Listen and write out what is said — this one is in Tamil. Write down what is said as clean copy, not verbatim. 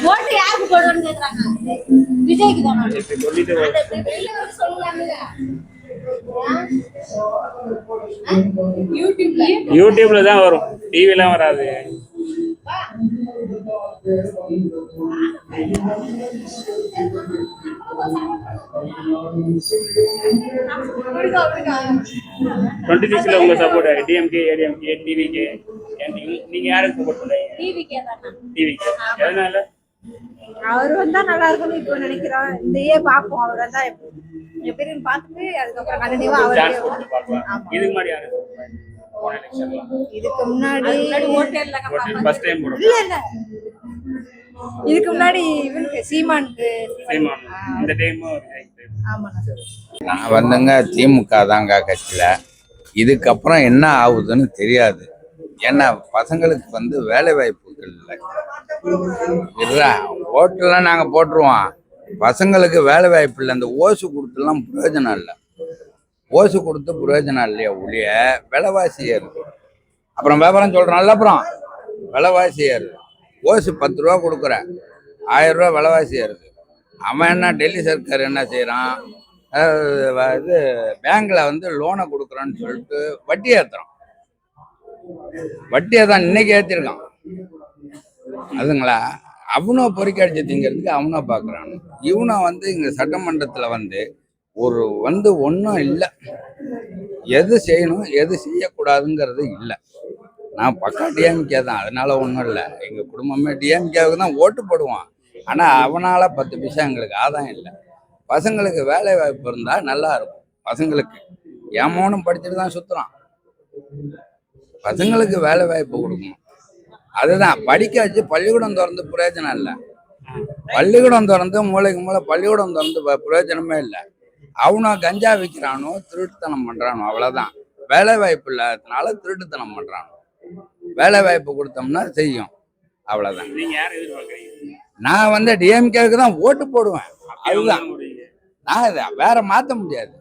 ஓட்டு யாருக்கு போடுவோம்னு கேக்குறாங்க. விஜய்க்கு தான். சொல்லலாம்ல. யூடியூப்ல தான் வரும், டிவிலாம் வராது. உங்க சப்போர்ட் டிஎம்கே, ஏடிஎம்கே, டிவிகே, நீங்க யாருக்கு சப்போர்ட் பண்றீங்க? டிவிக்கே தான். டிவிகே. எதனால? அவர் வந்தா நல்லா இருக்கும்னு இப்போ நினைக்கிறோம். இந்த பாப்போம். அவர் வந்தா எப்படின்னு பார்த்துட்டு அதுக்கப்புறம் கண்டிப்பா அவர் இதுக்கு முன்னாடி யாரு? இதுக்கு முன்னாடி ஃபர்ஸ்ட் டைம் இல்ல இல்ல இதுக்கு முன்னாடி இவனுக்கு சீமானுக்கு இந்த டைம். ஆமா நான் வந்துங்க திமுக தாங்க கட்சியில. இதுக்கப்புறம் என்ன ஆகுதுன்னு தெரியாது. ஏன்னா பசங்களுக்கு வந்து வேலை வாய்ப்புகள் இல்லை. ஓட்டுலாம் நாங்கள் போட்டுருவோம், பசங்களுக்கு வேலை வாய்ப்பு இல்லை. அந்த ஓசு கொடுத்துலாம் பிரயோஜனம் இல்லை. ஓசு கொடுத்து பிரயோஜனம் இல்லையா ஒழிய விலைவாசி ஏறுது. அப்புறம் வியாபாரம் சொல்கிறோம்ல, அப்புறம் விலைவாசி ஏறுது. ஓசு 10 ரூபா கொடுக்குற, 1000 ரூபா விலைவாசி ஏறுது. அவன் என்ன, டெல்லி சர்க்கார் என்ன செய்கிறான், இது பேங்க்ல வந்து லோனை கொடுக்குறான்னு சொல்லிட்டு வட்டி ஏற்றுறான். வட்டியை தான் இன்னைக்கு ஏற்றிருக்கான். அதுங்களா அவனை பொறிக்கடிச்சு திங்கிறதுக்கு அவனை பார்க்குறான். இவனை வந்து இங்கே சட்டமன்றத்தில் வந்து ஒன்றும் இல்லை. எது செய்யணும் எது செய்யக்கூடாதுங்கிறது இல்லை. நான் பக்கா டிஎம்கே தான், அதனால ஒன்றும் இல்லை. எங்கள் குடும்பமே டிஎம்கேவுக்கு தான் ஓட்டு போடுவான். ஆனால் அவனால் 10 பைசா எங்களுக்கு ஆதாயம் இல்லை. பசங்களுக்கு வேலை வாய்ப்பு இருந்தால் நல்லா இருக்கும். பசங்களுக்கு ஏமோனும் படிச்சுட்டு தான் சுற்றுறான். பசங்களுக்கு வேலை வாய்ப்பு கொடுக்கணும். அதுதான் படிக்க வச்சு பள்ளிக்கூடம் திறந்து பிரயோஜனம் இல்லை. பள்ளிக்கூடம் திறந்து மூளைக்கு மூளை பள்ளிக்கூடம் திறந்து பிரயோஜனமே இல்லை. அவனோ கஞ்சா விற்கிறானோ, திருட்டுத்தனம் பண்ணுறானோ, அவ்வளோதான். வேலை வாய்ப்பு இல்லாததுனால திருட்டுத்தனம் பண்ணுறானோ. வேலை வாய்ப்பு கொடுத்தோம்னா செய்யும், அவ்வளோதான். நான் வந்து டிஎம்கேவுக்கு தான் ஓட்டு போடுவேன். அதுதான் நான் வேற மாற்ற முடியாது.